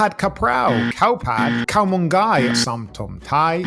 Pad Kaprao, Khao Pad, Khao Man Gai, Som Tam Thai,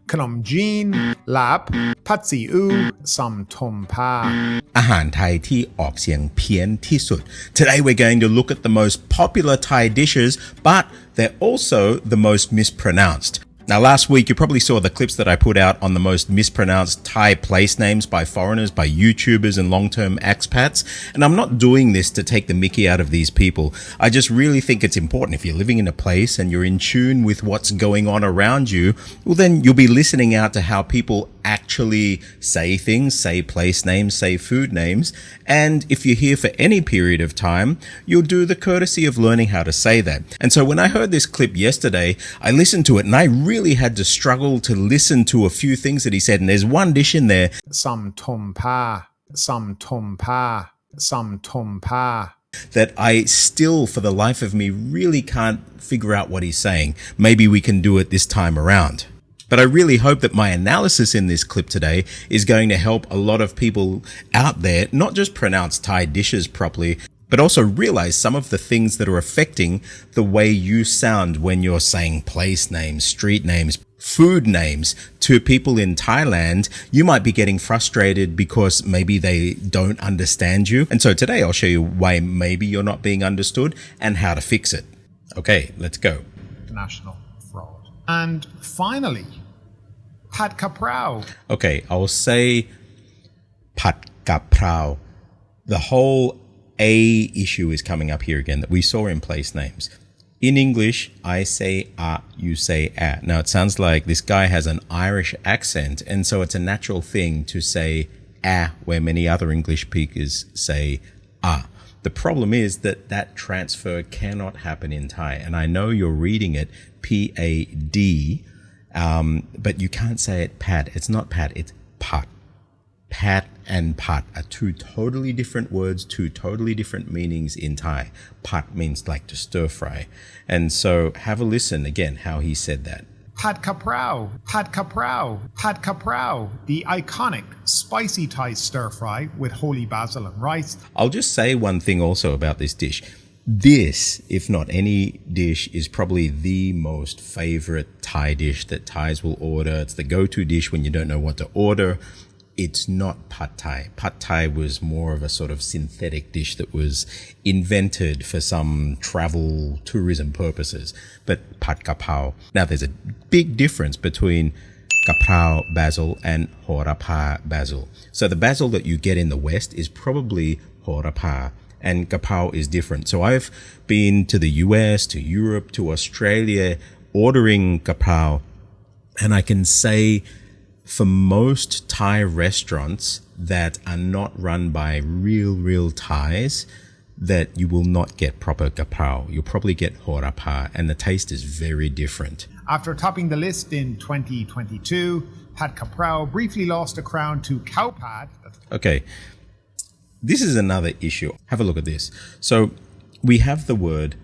Khanom Jeen, Laab, Pad Siu, Som Tam Pla Ra. อาหารไทยที่ออกเสียงเพี้ยนที่สุด Today we're going to look at the most popular Thai dishes, but they're also the most mispronounced. Now, last week, you probably saw the clips that I put out on the most mispronounced Thai place names by foreigners, by YouTubers and long-term expats. And I'm not doing this to take the mickey out of these people. I just really think it's important. If you're living in a place and you're in tune with what's going on around you, well, then you'll be listening out to how people actually say things, say place names, say food names. And if you're here for any period of time, you'll do the courtesy of learning how to say that. And so when I heard this clip yesterday, I listened to it and I really had to struggle to listen to a few things that he said. And there's one dish in there, Som Tam Pla, Som Tam Pla, Som Tam Pla, that I still, for the life of me, really can't figure out what he's saying. Maybe we can do it this time around. But I really hope that my analysis in this clip today is going to help a lot of people out there not just pronounce Thai dishes properly, but also realize some of the things that are affecting the way you sound when you're saying place names, street names, food names to people in Thailand. You might be getting frustrated because maybe they don't understand you. And so today I'll show you why maybe you're not being understood and how to fix it. Okay, let's go. National fraud. And finally, Pad Kaprao. Okay, I'll say Pad Kaprao. The whole A issue is coming up here again that we saw in place names. In English, I say you say a. Now it sounds like this guy has an Irish accent, and so it's a natural thing to say a where many other English speakers say a. The problem is that that transfer cannot happen in Thai, and I know you're reading it P-A-D, but you can't say it pad. It's not pad, it's pat. Pat and pat are two totally different words, two totally different meanings in Thai. Pat means like to stir fry. And so have a listen again how he said that. Pad Kaprao, Pad Kaprao, Pad Kaprao, the iconic spicy Thai stir fry with holy basil and rice. I'll just say one thing also about this dish. This, if not any dish, is probably the most favorite Thai dish that Thais will order. It's the go-to dish when you don't know what to order. It's not pad Thai. Pad Thai was more of a sort of synthetic dish that was invented for some travel tourism purposes. But pad Kaprao. Now there's a big difference between Kaprao basil and Horapa basil. So the basil that you get in the West is probably Horapa, and Kaprao is different. So I've been to the US, to Europe, to Australia ordering Kaprao, and I can say for most Thai restaurants that are not run by real Thais, that you will not get proper Kaprao. You'll probably get Horapa, and the taste is very different. After topping the list in 2022, Pad Kaprao briefly lost a crown to Khao Pad. Okay, this is another issue. Have a look at this. So we have the word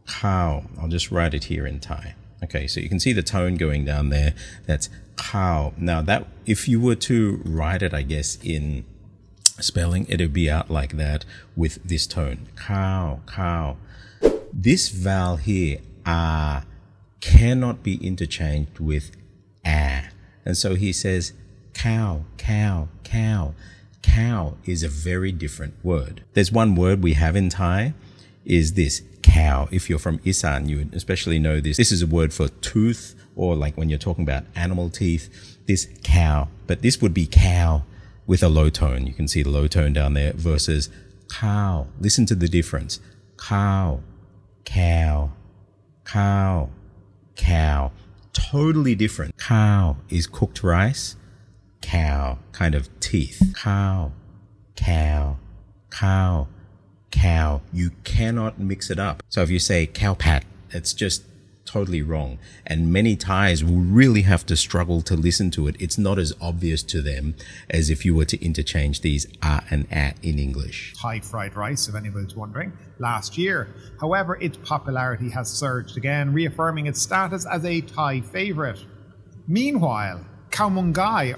khao. I'll just write it here in Thai. Okay, so you can see the tone going down there. That's khao. Now that, if you were to write it, I guess, in spelling, it would be out like that with this tone. Khao, khao. This vowel here, cannot be interchanged with a. And so he says cow, cow, cow. Cow is a very different word. There's one word we have in Thai, is this, cow. If you're from Isaan, you would especially know this. This is a word for tooth, or like when you're talking about animal teeth, this cow. But this would be cow with a low tone. You can see the low tone down there versus cow. Listen to the difference. Cow, cow, cow, cow. Totally different. Cow is cooked rice. Cow, kind of teeth. Cow, cow, cow, cow. You cannot mix it up. So if you say Khao Pad, it's just totally wrong. And many Thais will really have to struggle to listen to it. It's not as obvious to them as if you were to interchange these and in English. Thai fried rice, if anyone's wondering, last year. However, its popularity has surged again, reaffirming its status as a Thai favorite. Meanwhile, Khao Man Gai.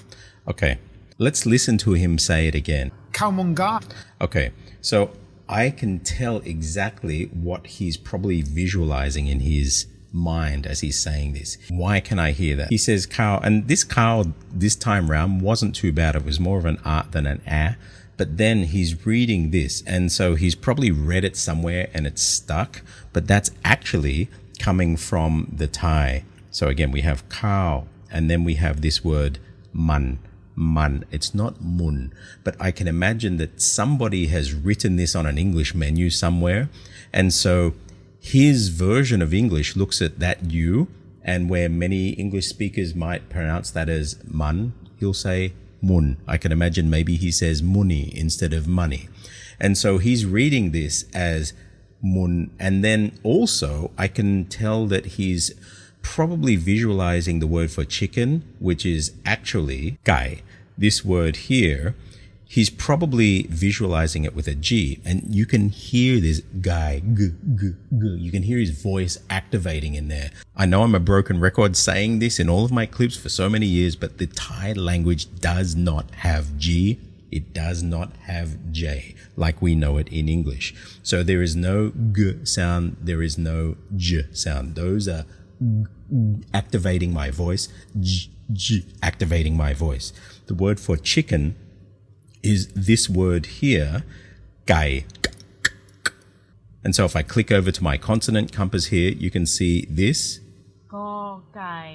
Okay, let's listen to him say it again. Khao Man Gai. Okay, so I can tell exactly what he's probably visualizing in his mind as he's saying this. Why can I hear that? He says Khao, and this Khao this time round wasn't too bad. It was more of an art than an but then he's reading this, and so he's probably read it somewhere and it's stuck, but that's actually coming from the Thai. So again, we have Khao, and then we have this word man. It's not mun, but I can imagine that somebody has written this on an English menu somewhere, and so his version of English looks at that U, and where many English speakers might pronounce that as man, he'll say mun. I can imagine maybe he says muni instead of money. And so he's reading this as mun. And then also I can tell that he's probably visualizing the word for chicken, which is actually gai. This word here, he's probably visualizing it with a G, and you can hear this gai, g. You can hear his voice activating in there. I know I'm a broken record saying this in all of my clips for so many years, but the Thai language does not have G. It does not have J like we know it in English. So there is no G sound. There is no J sound. Those are activating my voice, G activating my voice. The word for chicken is this word here, gai. And so if I click over to my consonant compass here, you can see this.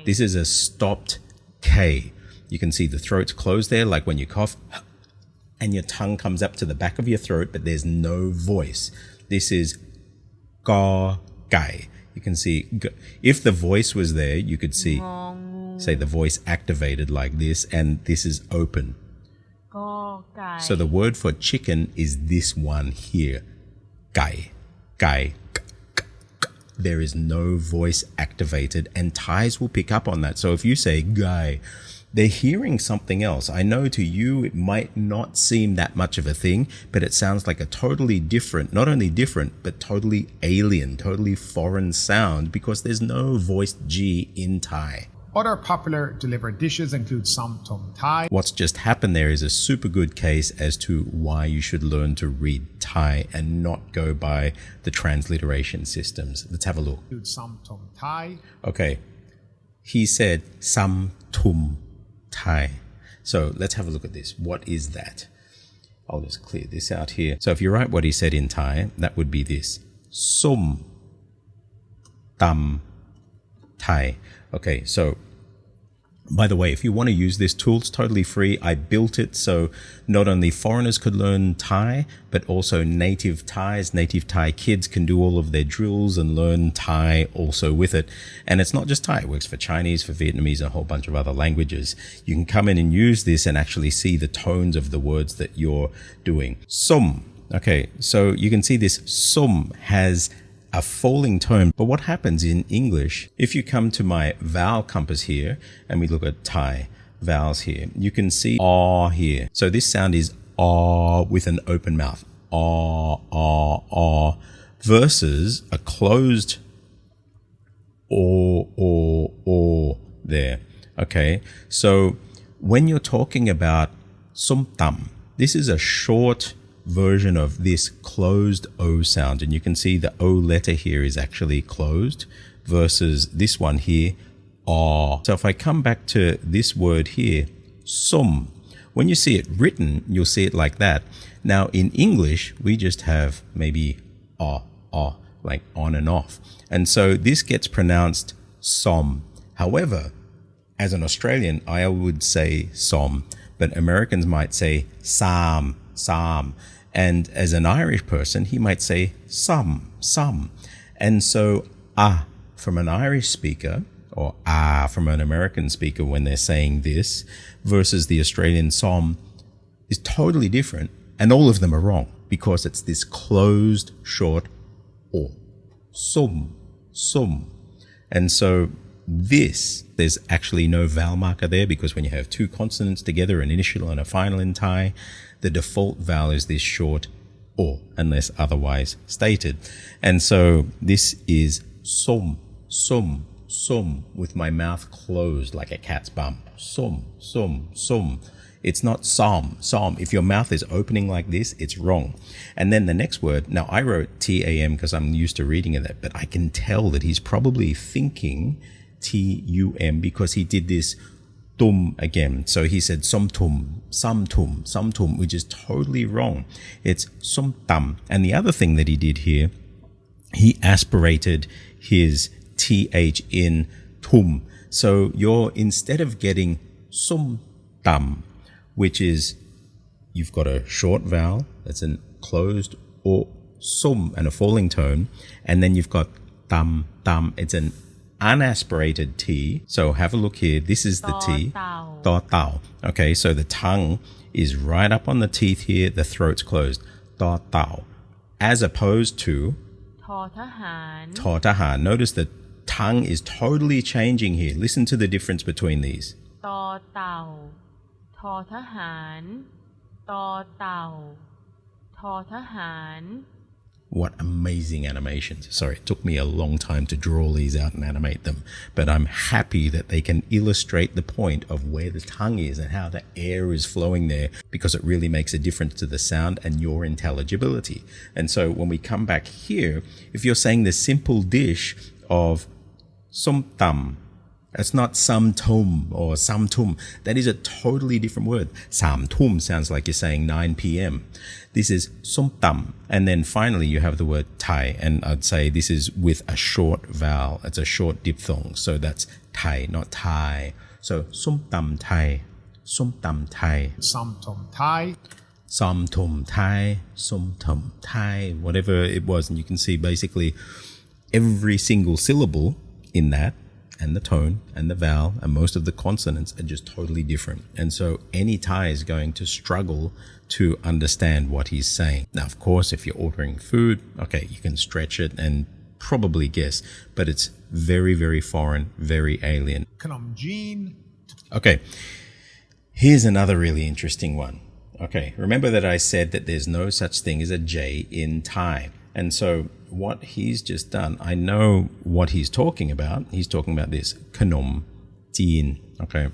This is a stopped K. You can see the throat's closed there, like when you cough, and your tongue comes up to the back of your throat, but there's no voice. This is ga gai. You can see, if the voice was there, you could see, say the voice activated like this, and this is open. So the word for chicken is this one here, gai. There is no voice activated, and Thais will pick up on that. So if you say gai, they're hearing something else. I know to you it might not seem that much of a thing, but it sounds like a totally different, not only different, but totally alien, totally foreign sound, because there's no voiced G in Thai. Other popular delivered dishes include Som Tam Thai. What's just happened there is a super good case as to why you should learn to read Thai and not go by the transliteration systems. Let's have a look. Som Tam Thai. Okay. He said Som Tam Thai. So let's have a look at this. What is that? I'll just clear this out here. So if you write what he said in Thai, that would be this. Som Tam Thai. Okay, so by the way, if you want to use this tool, it's totally free. I built it so not only foreigners could learn Thai, but also native Thais, native Thai kids can do all of their drills and learn Thai also with it. And it's not just Thai, it works for Chinese, for Vietnamese, and a whole bunch of other languages. You can come in and use this and actually see the tones of the words that you're doing. Som. Okay, so you can see this som has a falling tone. But what happens in English, if you come to my vowel compass here and we look at Thai vowels here, you can see ah here. So this sound is ah with an open mouth. Ah versus a closed or there. Okay. So when you're talking about som tam, this is a short version of this closed O sound, and you can see the O letter here is actually closed versus this one here, ah. So if I come back to this word here, som, when you see it written, you'll see it like that. Now in English, we just have maybe ah, like on and off. And so this gets pronounced som. However, as an Australian, I would say som, but Americans might say sam. And as an Irish person, he might say some. And so from an Irish speaker, or from an American speaker when they're saying this, versus the Australian som, is totally different. And all of them are wrong because it's this closed, short or. Som. And so this, there's actually no vowel marker there because when you have two consonants together, an initial and a final in Thai, the default vowel is this short or, unless otherwise stated. And so this is som, with my mouth closed like a cat's bum. Som. It's not som. If your mouth is opening like this, it's wrong. And then the next word, now I wrote tam because I'm used to reading it, but I can tell that he's probably thinking tum because he did this tum again. So he said som tum, which is totally wrong. It's som tam. And the other thing that he did here, he aspirated his th in tum. So you're, instead of getting som tam, which is, you've got a short vowel that's an closed or sum and a falling tone, and then you've got tam, it's an unaspirated T. So have a look here. This is the T. To tao. Okay, so the tongue is right up on the teeth here. The throat's closed. To tao. As opposed to to tahan. Notice the tongue is totally changing here. Listen to the difference between these. What amazing animations. Sorry, it took me a long time to draw these out and animate them, but I'm happy that they can illustrate the point of where the tongue is and how the air is flowing there, because it really makes a difference to the sound and your intelligibility. And so when we come back here, if you're saying the simple dish of som tam, it's not sam tum or sam tum. That is a totally different word. Sam tum sounds like you're saying 9 p.m. This is som tam. And then finally you have the word Thai. And I'd say this is with a short vowel. It's a short diphthong. So that's Thai, not Thai. So Som Tam Thai. Som Tam Thai. Som Tam Thai. Som Tam Thai. Som Tam Thai. Whatever it was. And you can see basically every single syllable in that, and the tone and the vowel and most of the consonants are just totally different. And so any Thai is going to struggle to understand what he's saying. Now, of course, if you're ordering food, okay, you can stretch it and probably guess, but it's very, very foreign, very alien. Khanom Jeen. Okay, here's another really interesting one. Okay, remember that I said that there's no such thing as a J in Thai. And so what he's just done, I know what he's talking about. He's talking about this Khanom Jeen. Okay,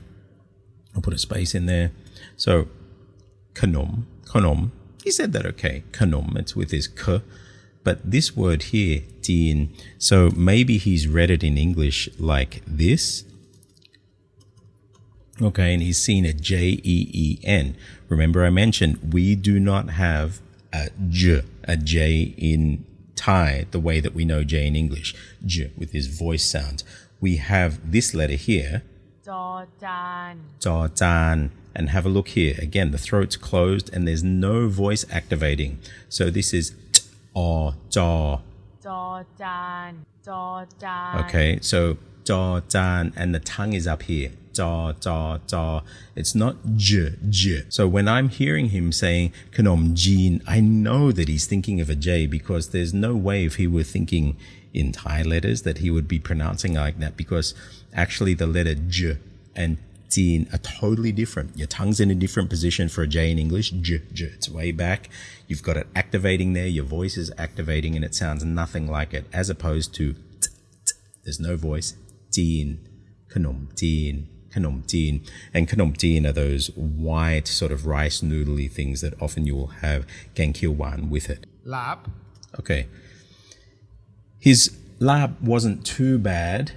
I'll put a space in there. So Khanom, he said that, okay, Khanom, it's with his K. But this word here, Jeen, so maybe he's read it in English like this. Okay, and he's seen a J-E-E-N. Remember I mentioned we do not have a J in Thai the way that we know J in English. J with his voice sounds. We have this letter here. Jaw Jan. And have a look here. Again, the throat's closed and there's no voice activating. So this is t or jaw. Okay, so jaw Jan, and the tongue is up here. Jaw. It's not j. So when I'm hearing him saying Khanom Jeen, I know that he's thinking of a J, because there's no way if he were thinking in Thai letters that he would be pronouncing like that, because actually the letter j and Jeen are totally different. Your tongue's in a different position for a J in English. J. It's way back. You've got it activating there. Your voice is activating and it sounds nothing like it, as opposed to t. There's no voice. Jeen. Khanom Jeen. Khanom Jeen. And Khanom Jeen are those white sort of rice noodly things that often you will have gang kil wan with it. Laab. Okay. His Laab wasn't too bad.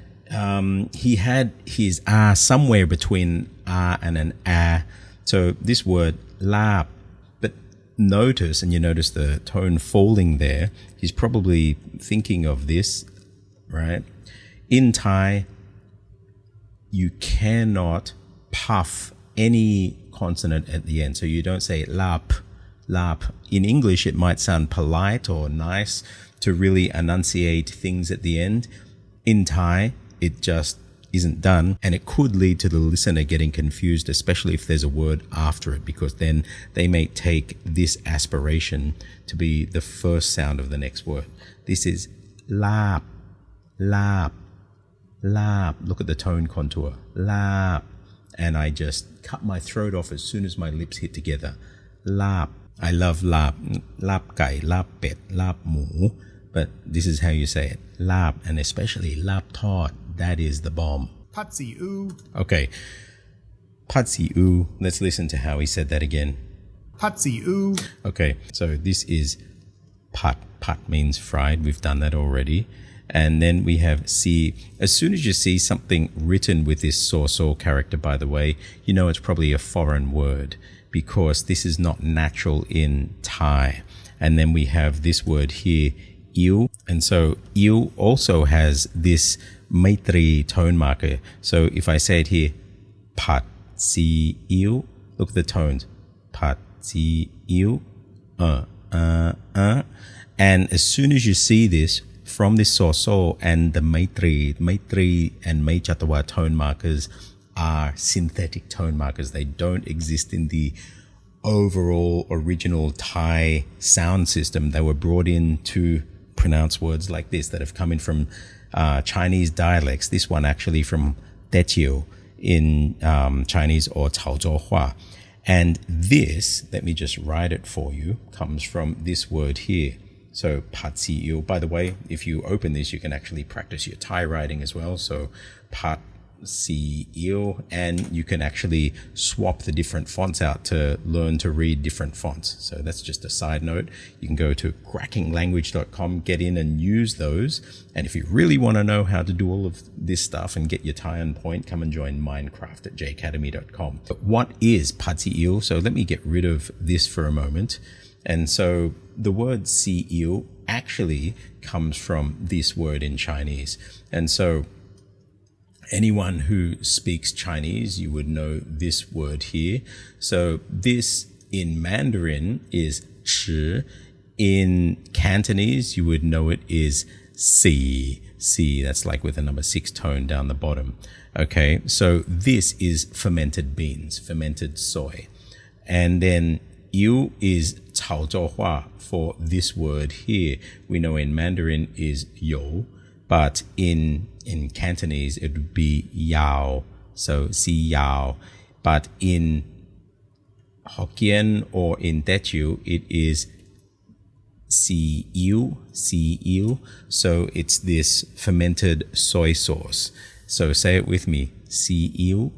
He had his R somewhere between R and an A. So this word Laab, but notice, and you notice the tone falling there, he's probably thinking of this, right? In Thai, you cannot puff any consonant at the end. So you don't say lap. In English, it might sound polite or nice to really enunciate things at the end. In Thai, it just isn't done, and it could lead to the listener getting confused, especially if there's a word after it, because then they may take this aspiration to be the first sound of the next word. This is Laab. Look at the tone contour. Laab. And I just cut my throat off as soon as my lips hit together. Laab. I love laab. Laab gai, laab pet, laab mu. But this is how you say it. Laab, and especially laab tod. That is the bomb. Patsy oo. Okay. Pad si ew. Let's listen to how he said that again. Pad si ew. Okay, so this is pat. Pat means fried. We've done that already. And then we have si. As soon as you see something written with this so character, by the way, you know it's probably a foreign word because this is not natural in Thai. And then we have this word here, ew. And so ew also has this maitri tone marker. So if I say it here, pat si ew, look at the tones. Pat si ew, And as soon as you see this from this so and the maitri and meichatawa tone markers are synthetic tone markers. They don't exist in the overall original Thai sound system. They were brought in to pronounce words like this that have come in from Chinese dialects. This one actually from Teochew in Chinese or Chaozhou Hua. And this, let me just write it for you, comes from this word here. So pat si ew. By the way, if you open this, you can actually practice your Thai writing as well. So pat si ew, and you can actually swap the different fonts out to learn to read different fonts. So that's just a side note. You can go to crackinglanguage.com, get in and use those. And if you really want to know how to do all of this stuff and get your Thai on point, come and join Minecraft at jacademy.com. But what is pat si ew? So let me get rid of this for a moment. And so the word si ew actually comes from this word in Chinese. And so anyone who speaks Chinese, you would know this word here. So this in Mandarin is chi. In Cantonese, you would know it is si. Si, that's like with a number 6 tone down the bottom. Okay, so this is fermented beans, fermented soy. And then ew is Chaozhou Hua for this word here. We know in Mandarin is you, but in Cantonese it would be yao, so si yao. But in Hokkien or in Teochew it is si ew. So it's this fermented soy sauce. So say it with me. Si ew.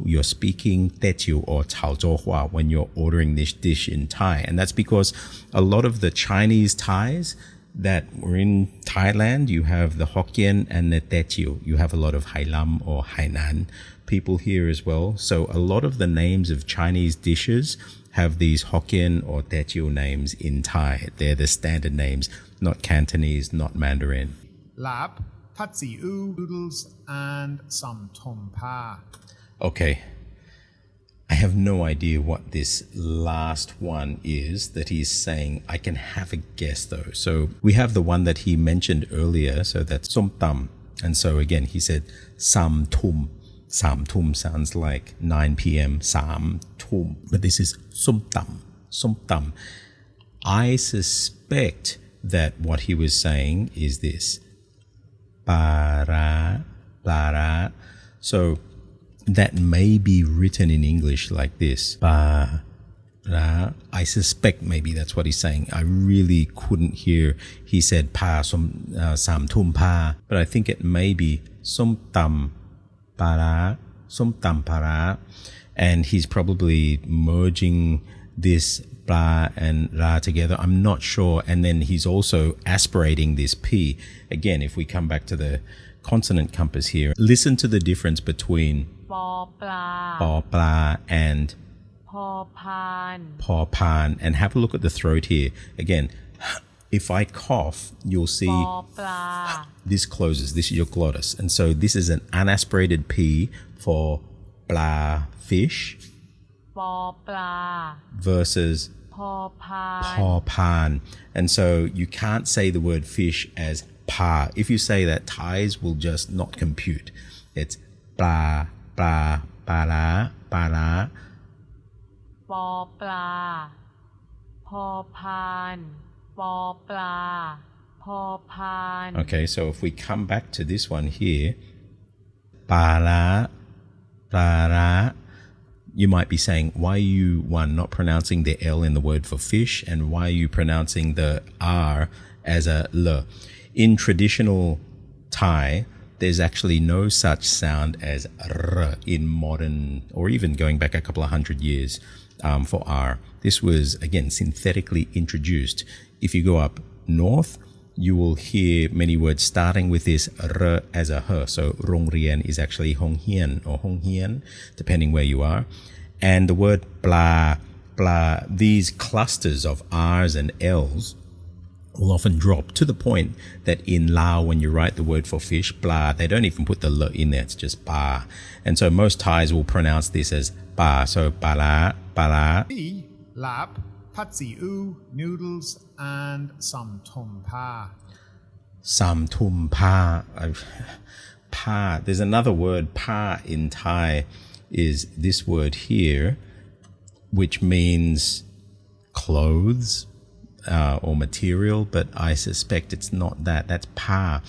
You're speaking Teochew or Chaozhou Hua when you're ordering this dish in Thai. And that's because a lot of the Chinese Thais that were in Thailand, you have the Hokkien and the Teochew. You have a lot of Hailam or Hainan people here as well. So a lot of the names of Chinese dishes have these Hokkien or Teochew names in Thai. They're the standard names, not Cantonese, not Mandarin. Laab, Pad si ew, noodles, and Som Tam Pla. Okay. I have no idea what this last one is that he's saying. I can have a guess though. So we have the one that he mentioned earlier. So that's Som Tam. And so again, he said Sam Tum. Sam Tum sounds like 9 p.m. Sam Tum. But this is Som Tam. Som Tam. I suspect that what he was saying is this. Pla Ra. So that may be written in English like this. Pla Ra. I suspect maybe that's what he's saying. I really couldn't hear. He said pa sam tum pa, but I think it may be Som Tam Pla Ra, Som Tam Pla Ra, and he's probably merging this Pla and Ra together. I'm not sure. And then he's also aspirating this P. Again, if we come back to the consonant compass here, listen to the difference between Paw Pla and Paw Pan, and have a look at the throat here. Again, if I cough, you'll see this closes. This is your glottis. And so this is an unaspirated P for Pla, fish, versus Paw Pan. And so you can't say the word fish as pa. If you say that, Thais will just not compute. It's Pla, Pla, Pa La, Pa La. Paw Pla, Paw Pan, Paw Pla, Paw Pan. Okay, so if we come back to this one here, Pa La, Pla Ra, you might be saying, why are you, one, not pronouncing the L in the word for fish, and why are you pronouncing the R as a L? In traditional Thai, there's actually no such sound as r in modern, or even going back a couple of hundred years for r. This was, again, synthetically introduced. If you go up north, you will hear many words starting with this r as a h. So โรงเรียน is actually โรงเรียน or โรงเรียน, depending where you are. And the word pla, these clusters of r's and l's will often drop to the point that in Lao, when you write the word for fish, pla, they don't even put the l in there, it's just pa. And so most Thais will pronounce this as pa. So pala. Laab, Pad See Ew, noodles, and Som Tam Pa. Som Tam Pa. Pa. There's another word, pa, in Thai, is this word here, which means clothes or material, but I suspect it's not that. That's pa.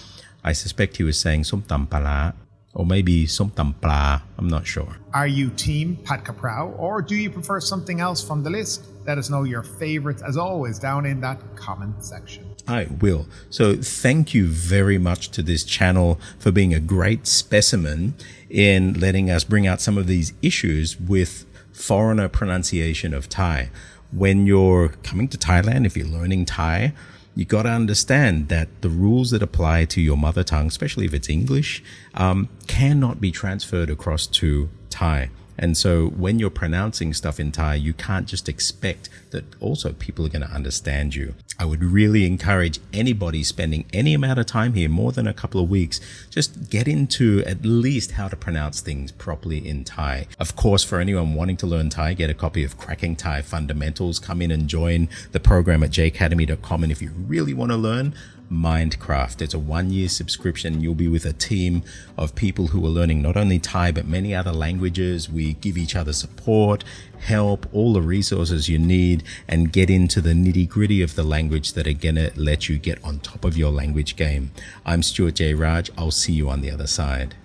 I suspect he was saying Som Tam Pla Ra, or maybe Som Tam Pla. I'm not sure. Are you team Pad Kaprao, or do you prefer something else from the list? Let us know your favorites, as always, down in that comment section. I will. So thank you very much to this channel for being a great specimen in letting us bring out some of these issues with foreigner pronunciation of Thai. When you're coming to Thailand, if you're learning Thai, you got to understand that the rules that apply to your mother tongue, especially if it's English, cannot be transferred across to Thai. And so when you're pronouncing stuff in Thai, you can't just expect that also people are going to understand you. I would really encourage anybody spending any amount of time here, more than a couple of weeks, just get into at least how to pronounce things properly in Thai. Of course, for anyone wanting to learn Thai, get a copy of Cracking Thai Fundamentals. Come in and join the program at jacademy.com. And if you really want to learn Mindcraft, it's a 1-year subscription. You'll be with a team of people who are learning not only Thai but many other languages. We give each other support, help, all the resources you need, and get into the nitty-gritty of the language that are gonna let you get on top of your language game. I'm Stuart J. Raj. I'll see you on the other side.